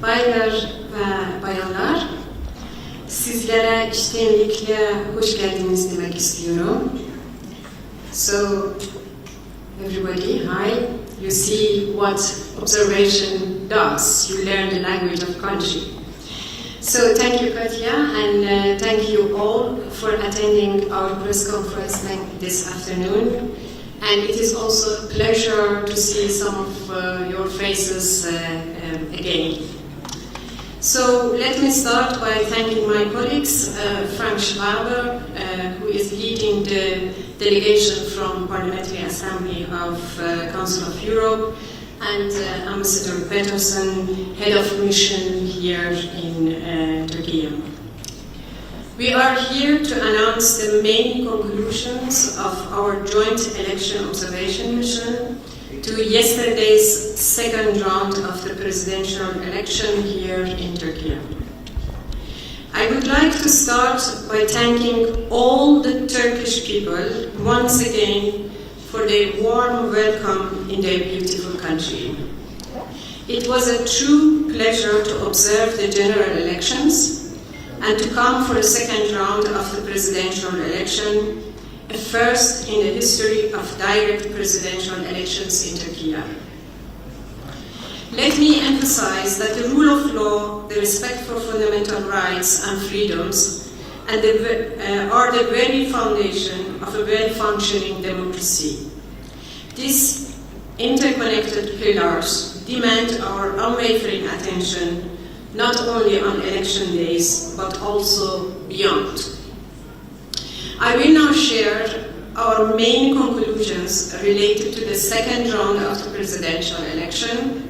Baylar ve bayanlar, sizlere içtenlikle hoş geldiniz demek istiyorum. So, everybody, hi. You see what observation does. You learn the language of country. So, thank you, Katya, and thank you all for attending our press conference this afternoon. And it is also a pleasure to see some of your faces again. So let me start by thanking my colleagues, Frank Schwaber, who is leading the delegation from Parliamentary Assembly of Council of Europe, and Ambassador Peterson, Head of Mission here in Turkey. We are here to announce the main conclusions of our joint election observation mission to yesterday's second round of the presidential election here in Turkey. I would like to start by thanking all the Turkish people once again for their warm welcome in their beautiful country. It was a true pleasure to observe the general elections and to come for a second round of the presidential election, a first in the history of direct presidential elections in Turkey. Let me emphasize that the rule of law, the respect for fundamental rights and freedoms, are the very foundation of a well-functioning democracy. These interconnected pillars demand our unwavering attention not only on election days, but also beyond. I will now share our main conclusions related to the second round of the presidential election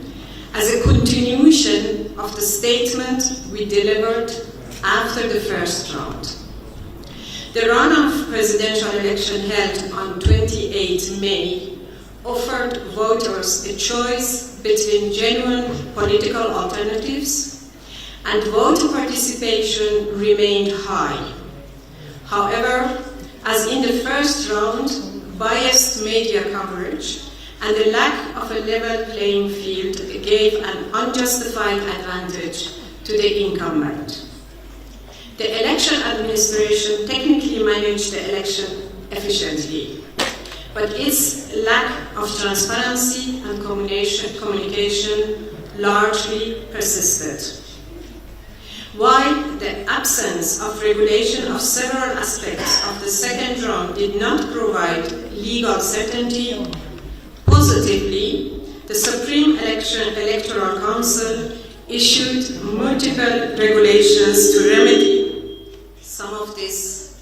as a continuation of the statement we delivered after the first round. The runoff presidential election held on 28 May offered voters a choice between genuine political alternatives, and voter participation remained high. However, as in the first round, biased media coverage and the lack of a level playing field gave an unjustified advantage to the incumbent. The election administration technically managed the election efficiently, but its lack of transparency and communication largely persisted. While the absence of regulation of several aspects of the second round did not provide legal certainty, positively, the Supreme Electoral Council issued multiple regulations to remedy some of these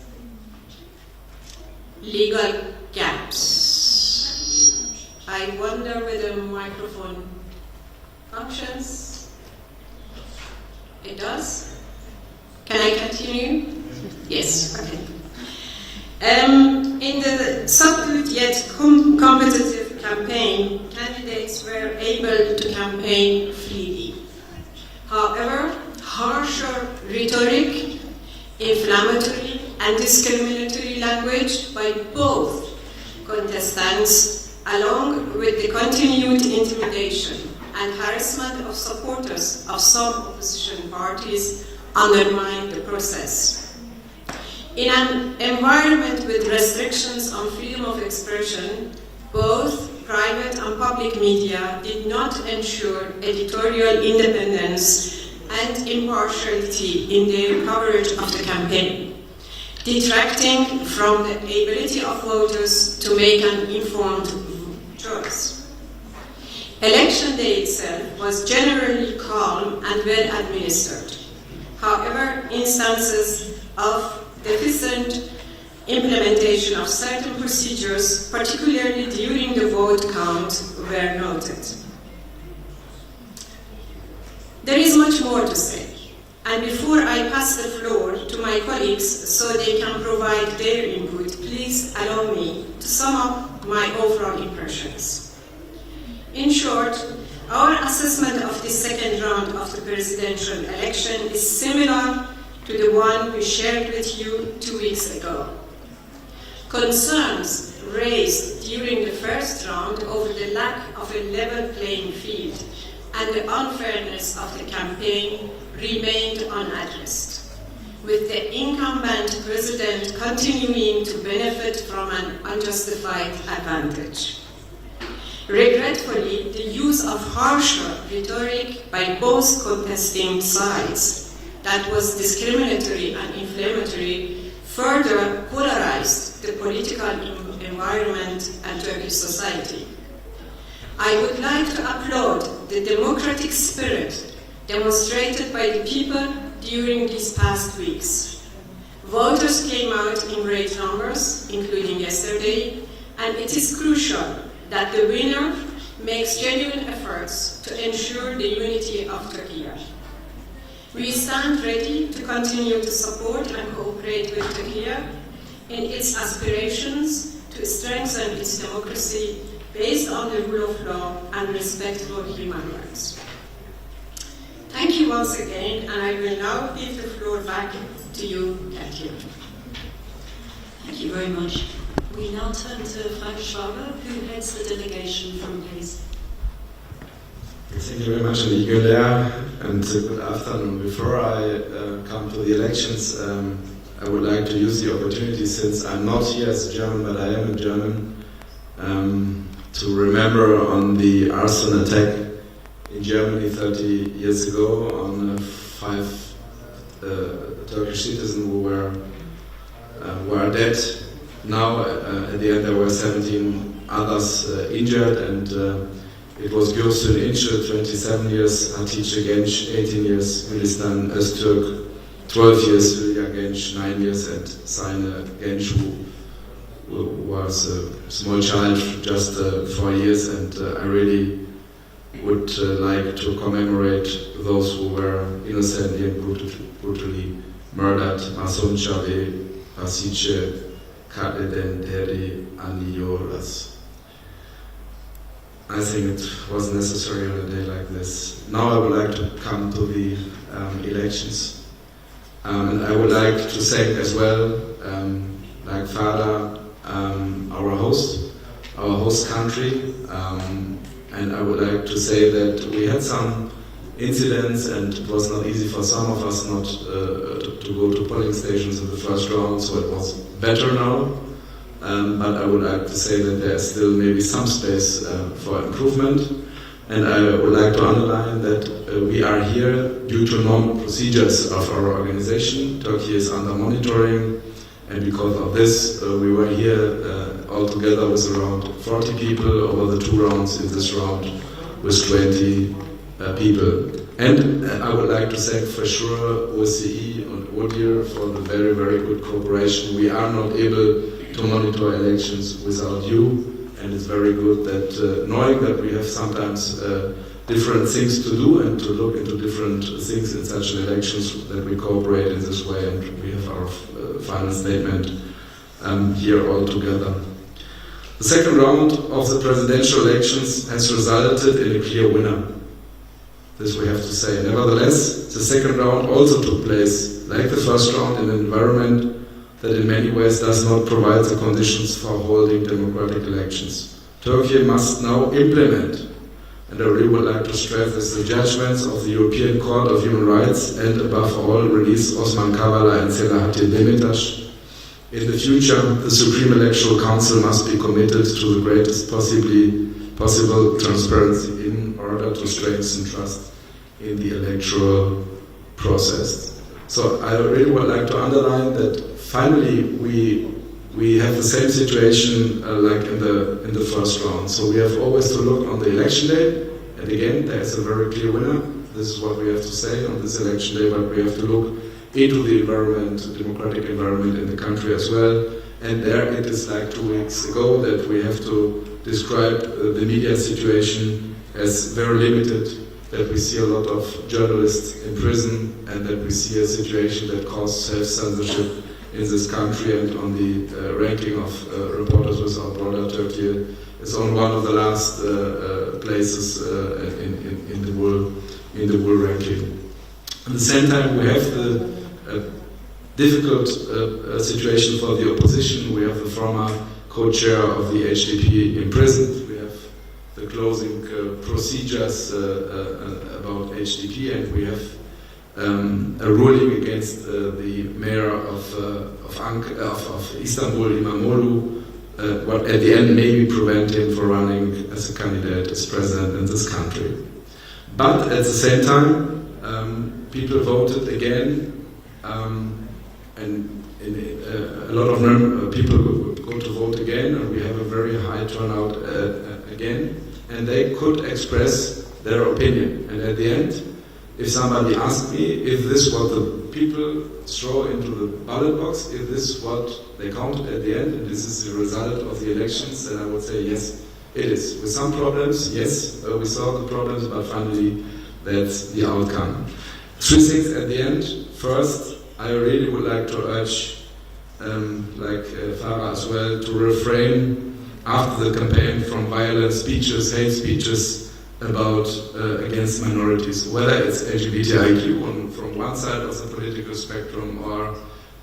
legal gaps. I wonder whether the microphone functions. It does? Can I continue? Yes, okay. In the subtle yet competitive campaign, candidates were able to campaign freely. However, harsher rhetoric, inflammatory and discriminatory language by both contestants, along with the continued intimidation and harassment of supporters of some opposition parties, undermined the process. In an environment with restrictions on freedom of expression, both private and public media did not ensure editorial independence and impartiality in their coverage of the campaign, detracting from the ability of voters to make an informed choice. Election day itself was generally calm and well administered. However, instances of deficient implementation of certain procedures, particularly during the vote count, were noted. There is much more to say, and before I pass the floor to my colleagues so they can provide their input, please allow me to sum up my overall impressions. In short, our assessment of the second round of the presidential election is similar to the one we shared with you 2 weeks ago. Concerns raised during the first round over the lack of a level playing field and the unfairness of the campaign remained unaddressed, with the incumbent president continuing to benefit from an unjustified advantage. Regretfully, the use of harsher rhetoric by both contesting sides that was discriminatory and inflammatory further polarized the political environment and Turkish society. I would like to applaud the democratic spirit demonstrated by the people during these past weeks. Voters came out in great numbers, including yesterday, and it is crucial that the winner makes genuine efforts to ensure the unity of Turkey. We stand ready to continue to support and cooperate with Turkey in its aspirations to strengthen its democracy based on the rule of law and respect for human rights. Thank you once again, and I will now give the floor back to you, Katja. Thank you very much. We now turn to Frank Schwaber, who heads the delegation from Greece. Thank you very much, Nicola, and good afternoon. Before I come to the elections, I would like to use the opportunity, since I'm not here as a German, but I am a German, to remember on the arson attack in Germany 30 years ago on 5 Turkish citizens who were dead. Now, at the end, there were 17 others injured, and it was Gülsün Ince, 27 years, Hatice Genç, 18 years, Gülistan Öztürk, 12 years, Hülya Genç, 9 years, and Sayne Genç, who was a small child, just 4 years, and I really would like to commemorate those who were innocently and brutally murdered. Masum Çabe, Hasice, Katleden Deri, Aniolas. I think it was necessary on a day like this. Now I would like to come to the elections. And I would like to thank as well, like Father, our host country. And I would like to say that we had some incidents, and it was not easy for some of us not to go to polling stations in the first round, so it was better now. But I would like to say that there is still maybe some space for improvement. And I would like to underline that we are here due to normal procedures of our organization. Turkey is under monitoring, and because of this, we were here all together with around 40 people over the 2 rounds. In this round with 20 people. And I would like to thank for sure OSCE and ODIHR for the very, very good cooperation. We are not able to monitor elections without you, and it's very good that knowing that we have sometimes different things to do and to look into different things in such elections, that we cooperate in this way, and we have our final statement here all together. The second round of the presidential elections has resulted in a clear winner. This we have to say. Nevertheless, the second round also took place, like the first round, in an environment that in many ways does not provide the conditions for holding democratic elections. Turkey must now implement, and I really would like to stress this, the judgments of the European Court of Human Rights, and above all release Osman Kavala and Selahattin Demirtas. In the future, the Supreme Electoral Council must be committed to the greatest possible transparency in order to strengthen trust in the electoral process. So I really would like to underline that finally we have the same situation like in the first round. So we have always to look on the election day, and again there is a very clear winner. This is what we have to say on this election day, but we have to look into the environment, the democratic environment in the country as well. And there it is like 2 weeks ago that we have to describe the media situation as very limited, that we see a lot of journalists in prison, and that we see a situation that causes self-censorship in this country. And on the ranking of Reporters Without Borders, Turkey is on one of the last places in the world ranking. At the same time, we have the difficult situation for the opposition. We have the former co-chair of the HDP imprisoned. We have the closing procedures HDP, and we have a ruling against the mayor of Istanbul, Imamoglu, what at the end maybe prevent him from running as a candidate, as president in this country. But at the same time, people voted again, and a lot of people go to vote again, and we have a very high turnout again, and they could express their opinion. And at the end, if somebody asked me if this what the people throw into the ballot box, if this is what they counted at the end, and this is the result of the elections, then I would say yes, it is. With some problems, yes, we saw the problems, but finally that's the outcome. Three things at the end. First, I really would like to urge, like Farah as well, to refrain after the campaign from violent speeches, hate speeches about against minorities, whether it's LGBTIQ from one side of the political spectrum, or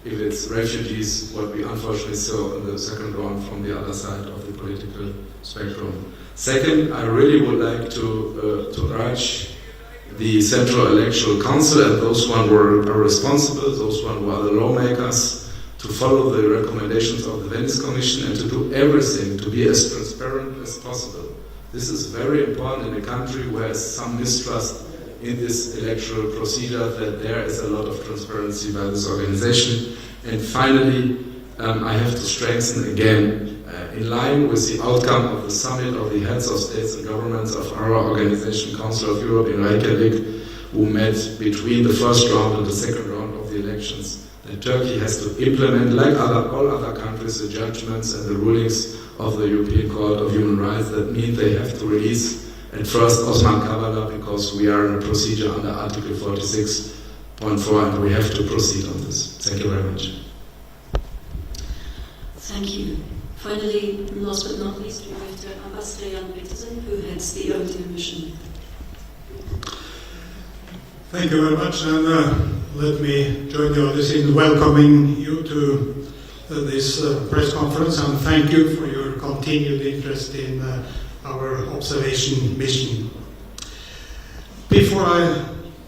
if it's refugees, what we unfortunately saw in the second round from the other side of the political spectrum. Second, I really would like to urge the Central Electoral Council and those who are responsible, those who are the lawmakers, to follow the recommendations of the Venice Commission and to do everything to be as transparent as possible. This is very important in a country where there's some mistrust in this electoral procedure, that there is a lot of transparency by this organization. And finally, I have to strengthen again, in line with the outcome of the summit of the heads of states and governments of our organization, Council of Europe in Reykjavik, who met between the first round and the second round of the elections, that Turkey has to implement, like all other countries, the judgments and the rulings of the European Court of Human Rights. That means they have to release at first Osman Kavala, because we are in a procedure under Article 46.4 and we have to proceed on this. Thank you very much. Thank you. Finally, last but not least, we have to Ambassador Jan Petersen, who heads the ODIHR mission. Thank you very much, and let me join the others in welcoming you to this press conference, and thank you for your continued interest in our observation mission. Before I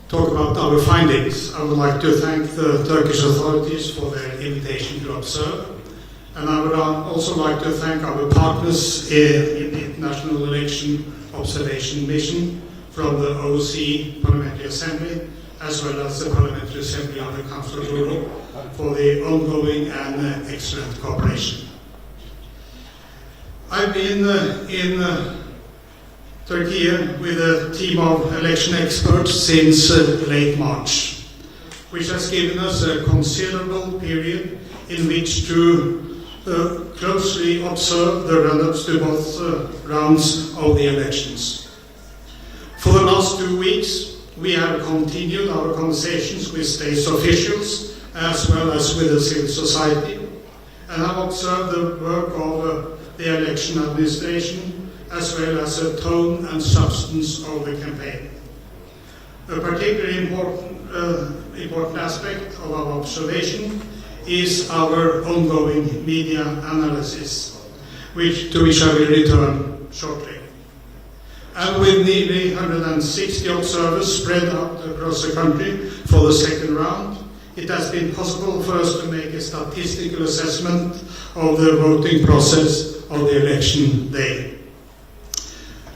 talk about our findings, I would like to thank the Turkish authorities for their invitation to observe, and I would also like to thank our partners in the International Election Observation Mission from the OSCE Parliamentary Assembly, as well as the Parliamentary Assembly of the Council of Europe, for the ongoing and excellent cooperation. I've been in Turkey with a team of election experts since late March, which has given us a considerable period in which to closely observe the run-ups to both rounds of the elections. For the last 2 weeks, we have continued our conversations with state officials as well as with the civil society, and have observed the work of the election administration as well as the tone and substance of the campaign. A particularly important aspect of our observation is our ongoing media analysis, to which I will return shortly. And with nearly 160 observers spread out across the country for the second round, it has been possible for us to make a statistical assessment of the voting process of the election day.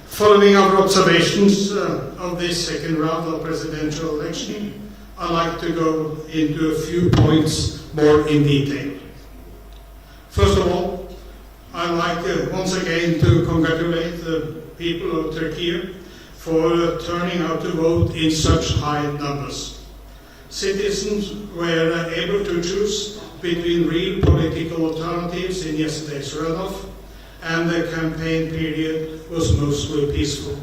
Following our observations of this second round of presidential election, I'd like to go into a few points more in detail. First of all, I'd like once again to congratulate the people of Turkey for turning out to vote in such high numbers. Citizens were able to choose between real political alternatives in yesterday's runoff, and the campaign period was mostly peaceful.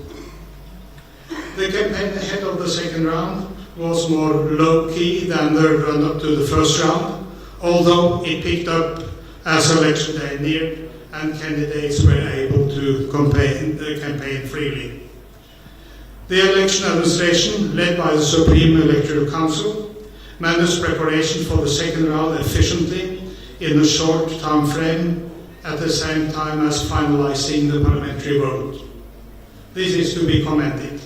The campaign ahead of the second round was more low-key than the run-up to the first round, although it picked up as election day neared and candidates were able to campaign freely. The election administration, led by the Supreme Electoral Council, managed preparation for the second round efficiently in a short time frame, at the same time as finalizing the parliamentary vote. This is to be commended.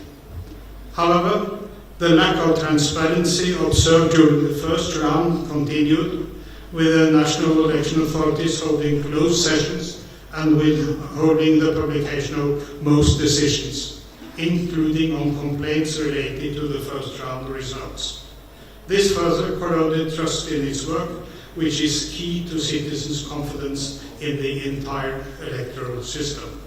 However, The lack of transparency observed during the first round continued, with the national election authorities holding closed sessions and withholding the publication of most decisions, including on complaints related to the first round results. This further corroded trust in its work, which is key to citizens' confidence in the entire electoral system.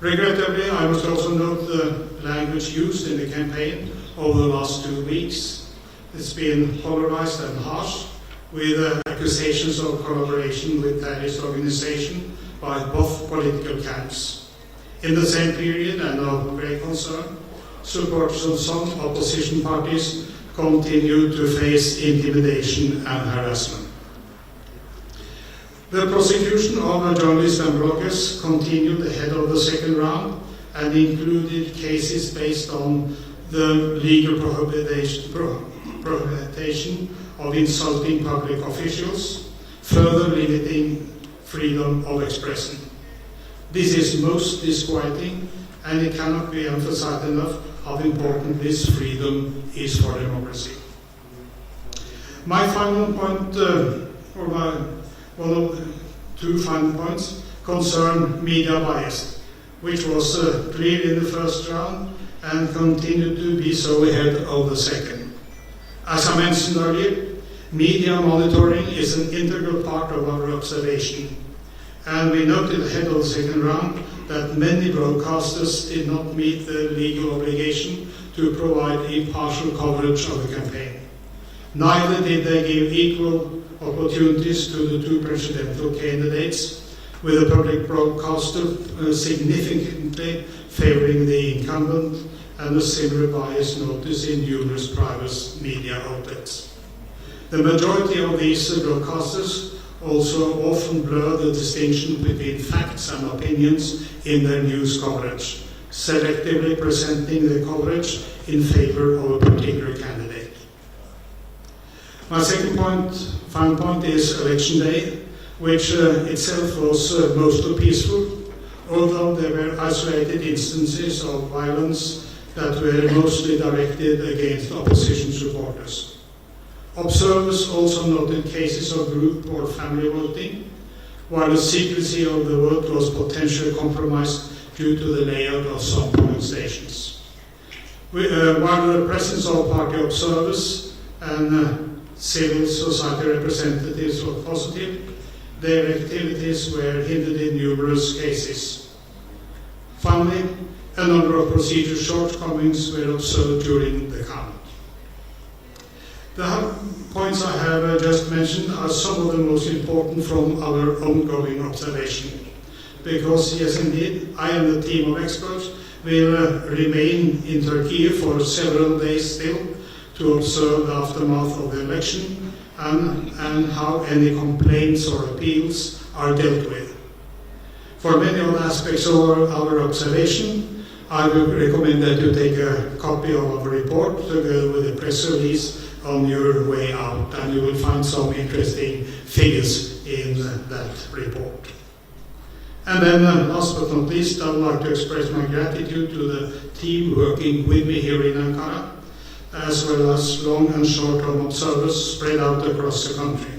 Regrettably, I must also note the language used in the campaign over the last 2 weeks. It's been polarized and harsh, with accusations of collaboration with terrorist organizations by both political camps. In the same period, and of great concern, supporters of some opposition parties continue to face intimidation and harassment. The prosecution of journalists and bloggers continued ahead of the second round and included cases based on the legal prohibition of insulting public officials, further limiting freedom of expression. This is most disquieting, and it cannot be emphasized enough how important this freedom is for democracy. My final point, one of the 2 final points, concern media bias, which was clear in the first round and continued to be so ahead of the second. As I mentioned earlier, media monitoring is an integral part of our observation, and we noted ahead of the second round that many broadcasters did not meet the legal obligation to provide impartial coverage of the campaign. Neither did they give equal opportunities to the 2 presidential candidates, with the public broadcaster significantly favoring the incumbent, and a similar bias noticed in numerous private media outlets. The majority of these broadcasters also often blur the distinction between facts and opinions in their news coverage, selectively presenting their coverage in favor of a particular candidate. My second point, final point, is election day, which itself was mostly peaceful, although there were isolated instances of violence that were mostly directed against opposition supporters. Observers also noted cases of group or family voting, while the secrecy of the vote was potentially compromised due to the layout of some polling stations. While the presence of party observers and civil society representatives were positive, their activities were hindered in numerous cases. Finally, a number of procedural shortcomings were observed during the count. The points I have just mentioned are some of the most important from our ongoing observation, because yes indeed, I and the team of experts will remain in Turkey for several days still to observe the aftermath of the election and how any complaints or appeals are dealt with. For many of the aspects of our observation, I would recommend that you take a copy of our report together with a press release on your way out, and you will find some interesting figures in that report. And then last but not least, I would like to express my gratitude to the team working with me here in Ankara, as well as long and short-term observers spread out across the country.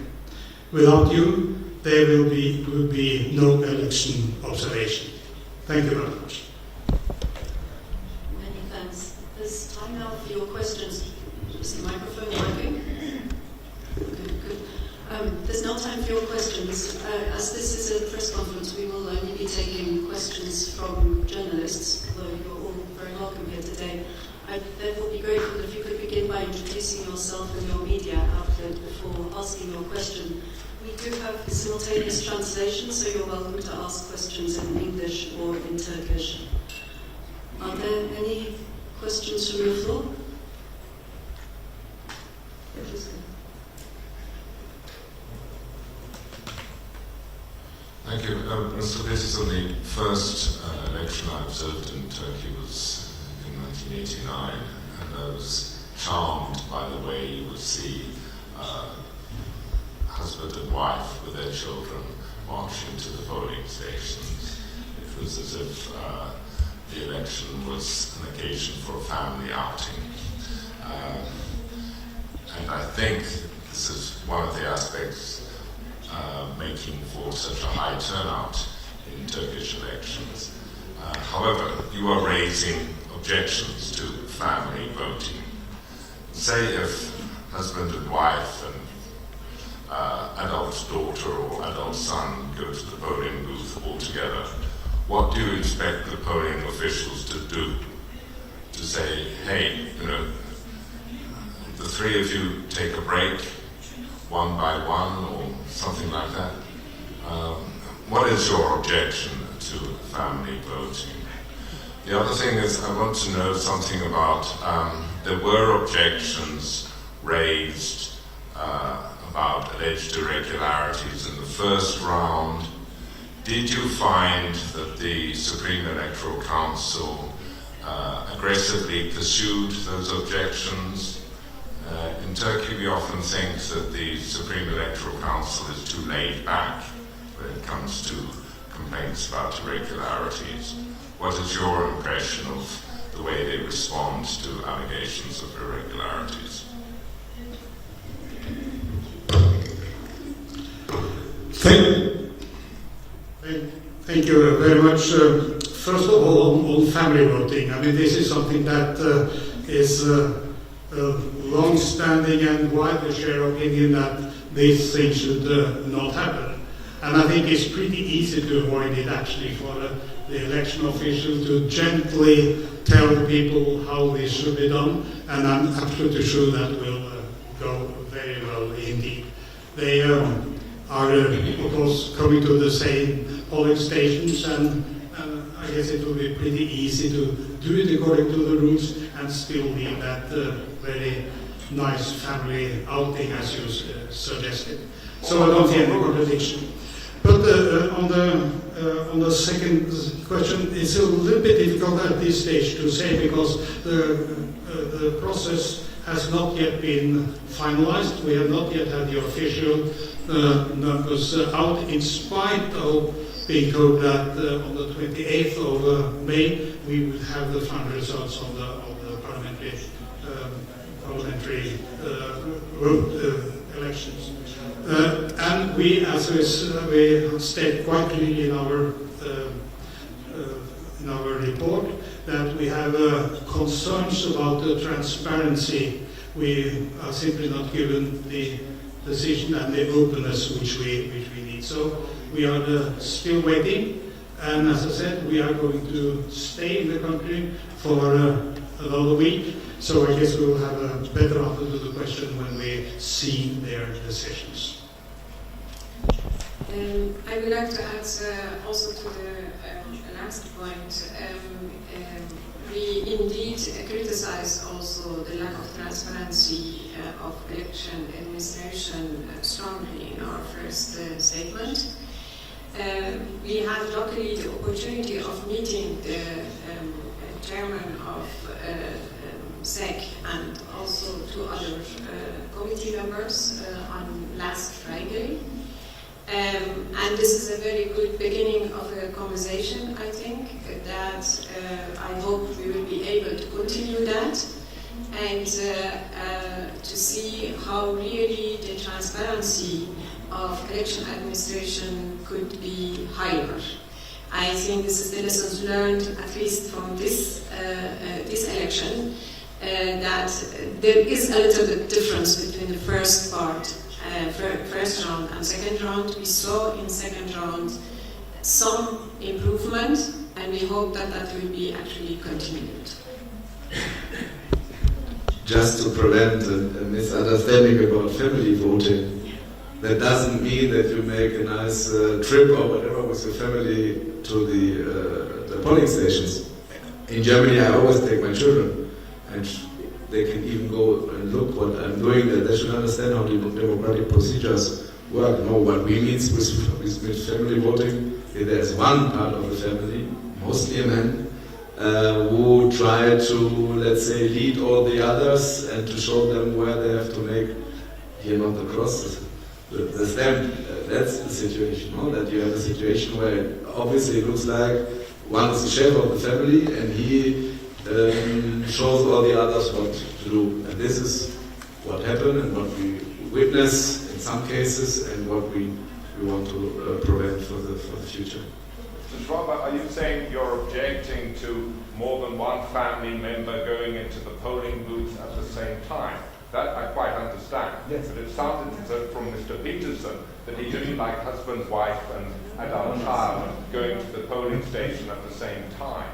Without you, there would be no election observation. Thank you very much. Many thanks. There's time now for your questions. Is the microphone working? Good. There's now time for your questions. As this is a press conference, we will only be taking questions from journalists, although you're all very welcome here today. I'd therefore be grateful if you could begin by introducing yourself and your media outlet before asking your question. We do have simultaneous translation, so you're welcome to ask questions in English or in Turkish. Are there any questions from the floor? Thank you. Mr. Peterson, the first election I observed in Turkey was in 1989, and I was charmed by the way you would see husband and wife with their children marching to the polling stations. It was as if the election was an occasion for a family outing. And I think this is one of the aspects making for such a high turnout in Turkish elections. However, you are raising objections to family voting. Say if husband and wife and adult daughter or adult son go to the polling booth all together, what do you expect the polling officials to do? To say, hey, the three of you take a break, one by one, or something like that? What is your objection to family voting? The other thing is, I want to know something about, there were objections raised about alleged irregularities in the first round. Did you find that the Supreme Electoral Council aggressively pursued those objections? In Turkey, we often think that the Supreme Electoral Council is too laid back when it comes to complaints about irregularities. What is your impression of the way they respond to allegations of irregularities? Thank you very much. First of all, on family voting, I mean, this is something that is long-standing and widely shared opinion that these things should not happen. And I think it's pretty easy to avoid it, actually, for the election official to gently tell the people how this should be done, and I'm absolutely sure that will go very well indeed. They are, of course, coming to the same polling stations, and I guess it will be pretty easy to do it according to the rules and still be that very nice family outing as you suggested. So I don't see any contradiction. But on the second question, it's a little bit difficult at this stage to say, because the process has not yet been finalized. We have not yet had the official numbers out, in spite of being told that on the 28th of May we would have the final results of the parliamentary elections. And we, as we state quite clearly in our report, that we have concerns about the transparency. We are simply not given the decision and the openness which we need. So we are still waiting, and as I said, we are going to stay in the country for another week. So I guess we will have a better answer to the question when we see their decisions. I would like to add also to the last point. We indeed criticize also the lack of transparency of election administration strongly in our first statement. We had luckily the opportunity of meeting the chairman of SEC and also two other committee members on last Friday. And this is a very good beginning of a conversation, I think, that I hope we will be able to continue that and to see how really the transparency of election administration could be higher. I think this is the lessons learned, at least from this election, that there is a little bit difference between the first part, first round and second round. We saw in second round some improvement, and we hope that that will be actually continued. Just to prevent a misunderstanding about family voting, that doesn't mean that you make a nice trip or whatever with your family to the polling stations. In Germany, I always take my children, and they can even go and look what I'm doing there. They should understand how the democratic procedures work. No, what we mean with family voting, there's one part of the family, mostly a man, who try to, let's say, lead all the others and to show them where they have to make, here not the cross, the stamp. That's the situation, no? That you have a situation where obviously it looks like one is the chef of the family and he shows all the others what to do. And this is what happened and what we witness in some cases and what we want to prevent for the future. Mr. Schwaber, are you saying you're objecting to more than one family member going into the polling booth at the same time? That I quite understand. Yes. But it sounded from Mr. Peterson that he didn't like husband, wife and adult child going to the polling station at the same time.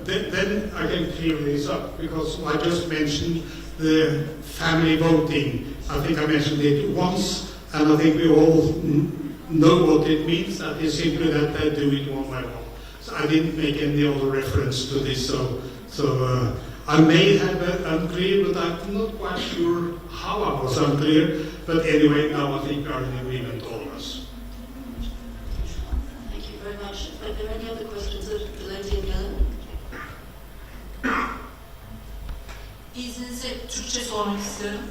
Then I can clear this up, because I just mentioned the family voting. I think I mentioned it once, and I think we all know what it means. That is simply that they do it one by one. So I didn't make any other reference to this, so I may have been unclear, but I'm not quite sure how I was unclear. But anyway, now I think we are in agreement, all of us. Thank you very much. Are there any other questions that relate to Yellen? İzninizle Türkçe sormak istiyorum.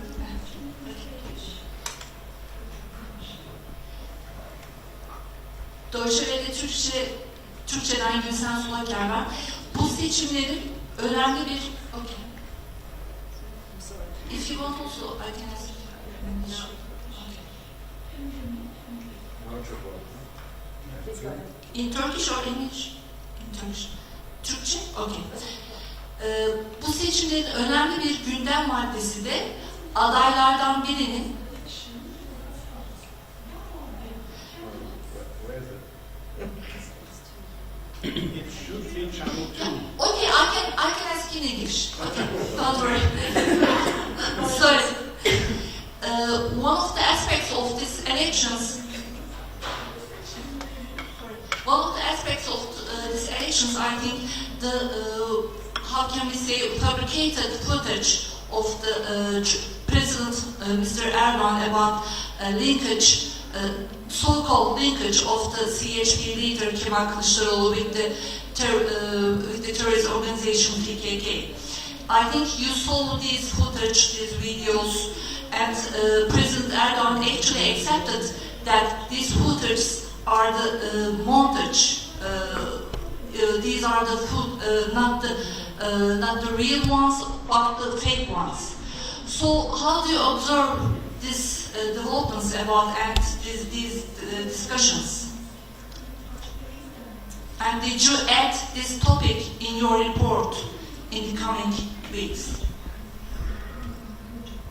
Deutsche Welle Türkçeden Gülsen Sulaker ben. Bu seçimlerin önemli bir... Okay. If you want also, I can ask you. No. Okay. In Turkish or English? In Turkish. Türkçe? Okay. Bu seçimlerin önemli bir gündem maddesi de adaylardan birinin Okay, I can ask in English. Okay, don't worry. Sorry. One of the aspects of these elections, I think how can we say, fabricated footage of the President Mr. Erdogan about linkage, so-called linkage of the CHP leader Kemal Kılıçdaroğlu with the terrorist organization PKK. I think you saw these footage, these videos, and President Erdogan actually accepted that these footage are the montage. These are the not the real ones, but the fake ones. So how do you observe these developments about and these discussions? And did you add this topic in your report in the coming weeks?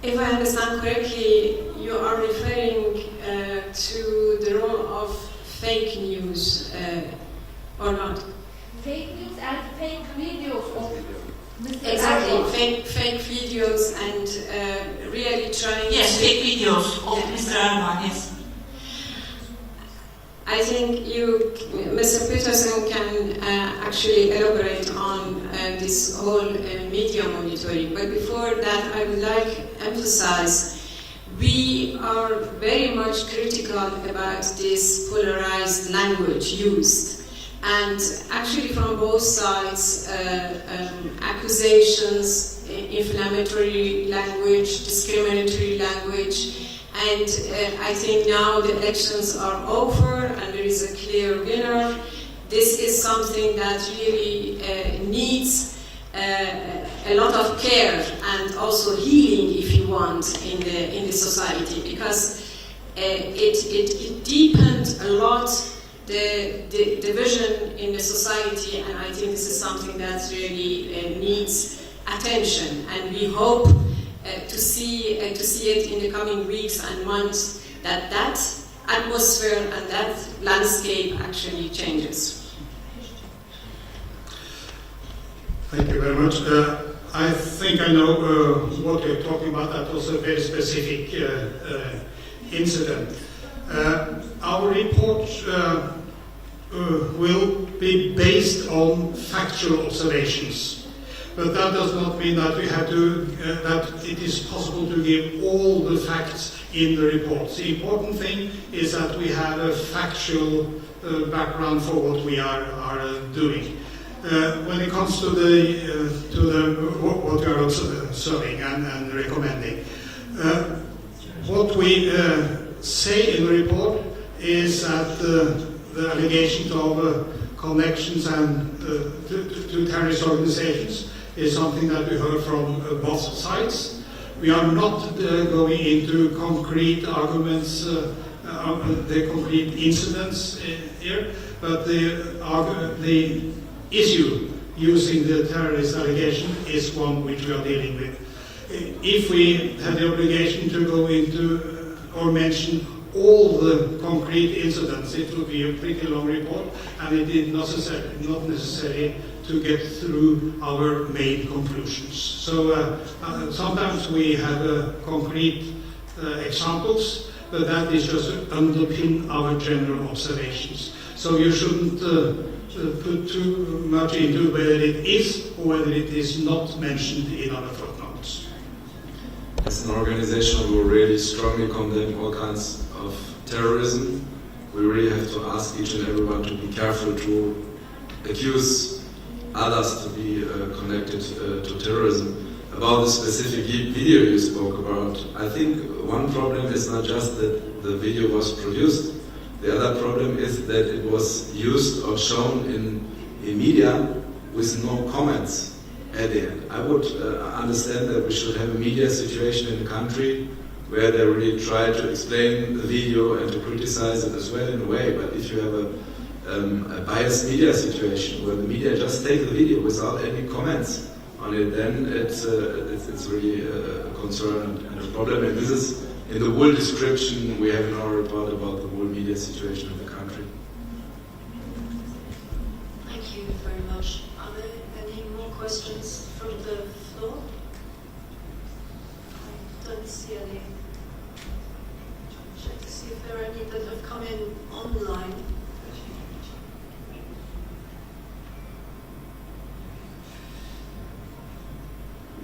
If I understand correctly, you are referring to the role of fake news, or not? Fake news and fake videos of Mr. Exactly, Erdogan. fake videos and really trying Yes, to... fake videos of Mr. Erdogan, yes. I think Mr. Peterson can actually elaborate on this whole media monitoring. But before that, I would like to emphasize we are very much critical about this polarized language used. And actually from both sides, accusations, inflammatory language, discriminatory language, and I think now the elections are over and there is a clear winner. This is something that really needs a lot of care and also healing, if you want, in the society, because it deepened a lot the division in the society, and I think this is something that really needs attention, and we hope to see it in the coming weeks and months that atmosphere and that landscape actually changes. Thank you very much. I think I know what you're talking about. That was a very specific incident. Our report will be based on factual observations, but that does not mean that we have to that it is possible to give all the facts in the report. The important thing is that we have a factual background for what we are doing. When it comes to what we are observing and recommending, what we say in the report is that the allegations of connections and to terrorist organizations is something that we heard from both sides. We are not going into concrete arguments, the concrete incidents here, but the issue using the terrorist allegation is one which we are dealing with. If we had the obligation to go into or mention all the concrete incidents, it would be a pretty long report, and it is not necessary to get through our main conclusions. So sometimes we have concrete examples, but that is just to underpin our general observations. So you shouldn't put too much into whether it is or whether it is not mentioned in our footnotes. As an organization, we really strongly condemn all kinds of terrorism. We really have to ask each and everyone to be careful to accuse others to be connected to terrorism. About the specific video you spoke about, I think one problem is not just that the video was produced. The other problem is that it was used or shown in media with no comments at the end. I would understand that we should have a media situation in the country where they really try to explain the video and to criticize it as well in a way. But if you have a biased media situation where the media just take the video without any comments on it, then it's really a concern and a problem. And this is in the whole description we have in our report about the whole media situation in the country. Thank you very much. Are there any more questions from the floor? I don't see any. Check to see if there are any that have come in online.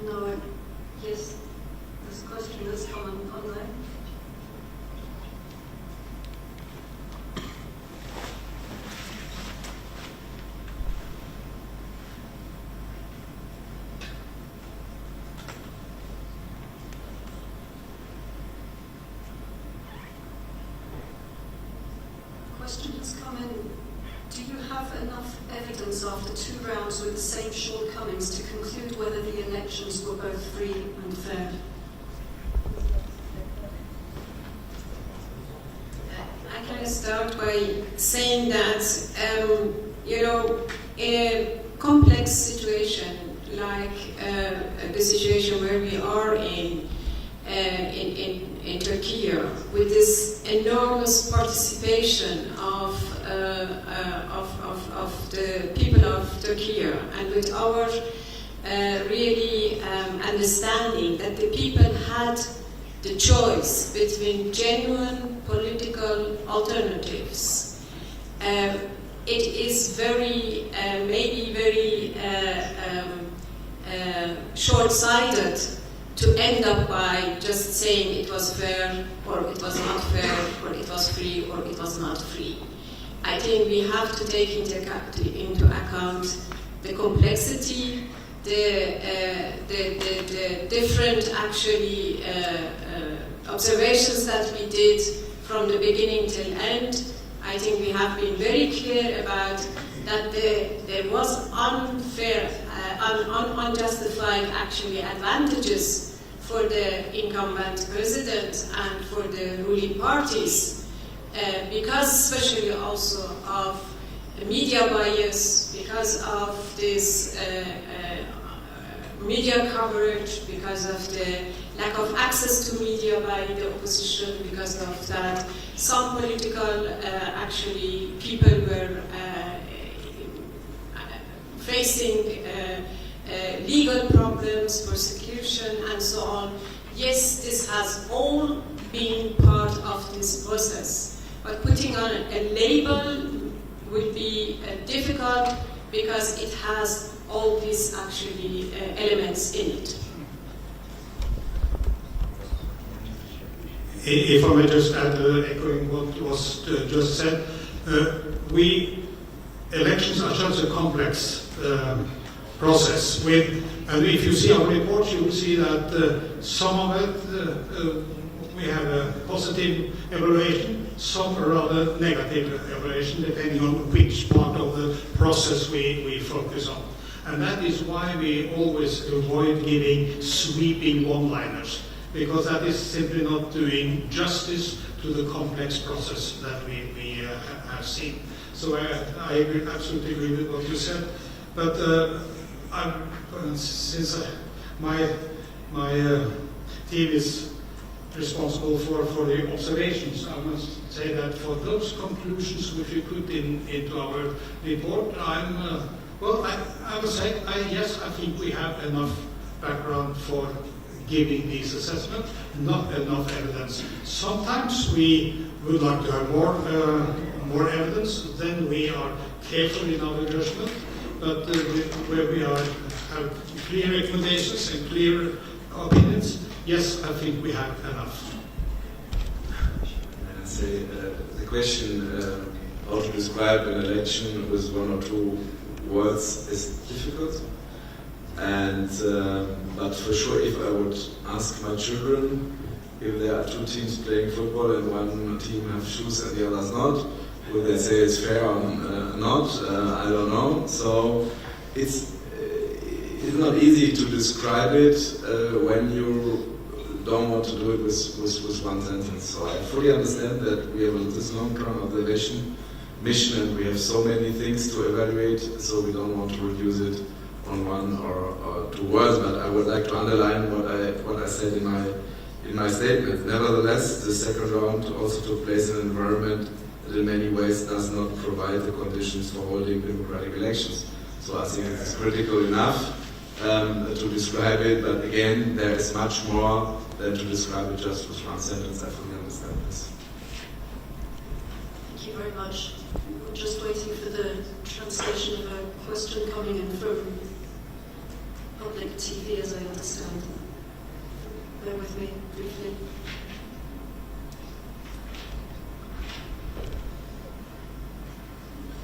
No, yes, this question has come in online. Question has come in. Do you have enough evidence after 2 rounds with the same shortcomings to conclude whether the elections were both free and fair? I can start by saying that, in a complex situation like the situation where we are in Turkey, with this enormous participation of the people of Turkey, and with our really understanding that the people had the choice between genuine political alternatives, it is very, maybe very short-sighted to end up by just saying it was fair, or it was not fair, or it was free, or it was not free. I think we have to take into account the complexity, the different actually observations that we did from the beginning till end. I think we have been very clear about that there was unfair, unjustified actually advantages for the incumbent president and for the ruling parties, because especially also of media bias, because of this media coverage, because of the lack of access to media by the opposition, because of that some political actually people were facing legal problems, persecution, and so on. Yes, this has all been part of this process, but putting on a label would be difficult because it has all these actually elements in it. If I may just add, echoing what was just said, elections are such a complex process. And if you see our report, you will see that some of it we have a positive evaluation, some rather negative evaluation, depending on which part of the process we focus on. And that is why we always avoid giving sweeping one-liners, because that is simply not doing justice to the complex process that we have seen. So I absolutely agree with what you said. But since my team is responsible for the observations, I must say that for those conclusions which we put into our report, I must say, yes, I think we have enough background for giving these assessments, not enough evidence. Sometimes we would like to have more evidence, then we are careful in our judgment, but where we have clear recommendations and clear opinions, yes, I think we have enough. I say the question how to describe an election with one or two words is difficult, and but for sure, if I would ask my children if there are two teams playing football and one team have shoes and the others not, would they say it's fair or not? I don't know. So it's not easy to describe it when you don't want to do it with one sentence. So I fully understand that we have this long-term observation mission and we have so many things to evaluate, so we don't want to reduce it on one or two words, but I would like to underline what I said in my statement. Nevertheless, the second round also took place in an environment that in many ways does not provide the conditions for holding democratic elections. So I think it's critical enough to describe it, but again, there is much more than to describe it just with one sentence. I fully understand this. Thank you very much. We're just waiting for the translation of a question coming in from public TV, as I understand. Bear with me briefly.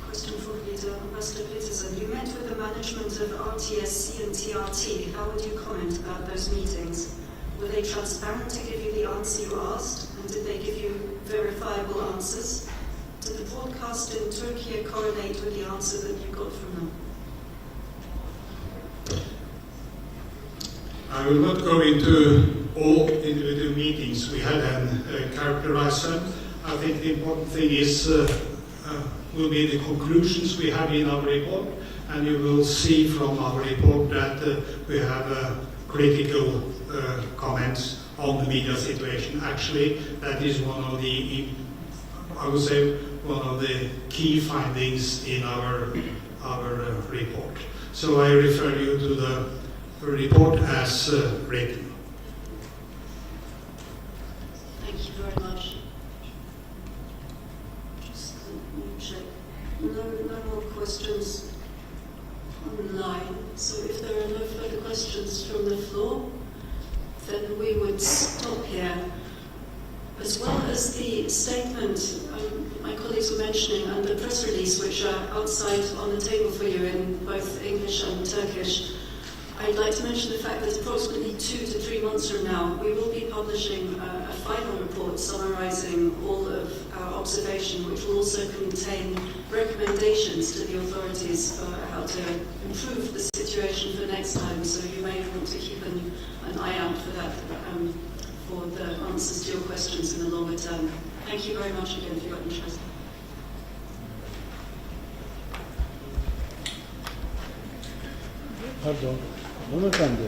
Question for Leader Ambassador Peterson. You met with the management of RTSC and TRT. How would you comment about those meetings? Were they transparent to give you the answer you asked? And did they give you verifiable answers? Did the broadcast in Turkey correlate with the answer that you got from them? I will not go into all individual meetings we had and characterize them. I think the important thing is will be the conclusions we have in our report, and you will see from our report that we have critical comments on the media situation. Actually, that is one of the, I would say, one of the key findings in our report. So I refer you to the report as written. Thank you very much. Just let me check. No more questions online. So if there are no further questions from the floor, then we would stop here. As well as the statement my colleagues were mentioning and the press release, which are outside on the table for you in both English and Turkish, I'd like to mention the fact that approximately 2 to 3 months from now, we will be publishing a final report summarizing all of our observation, which will also contain recommendations to the authorities for how to improve the situation for next time. So you may want to keep an eye out for that, for the answers to your questions in the longer term. Thank you very much again for your interest. Pardon, hanımefendi.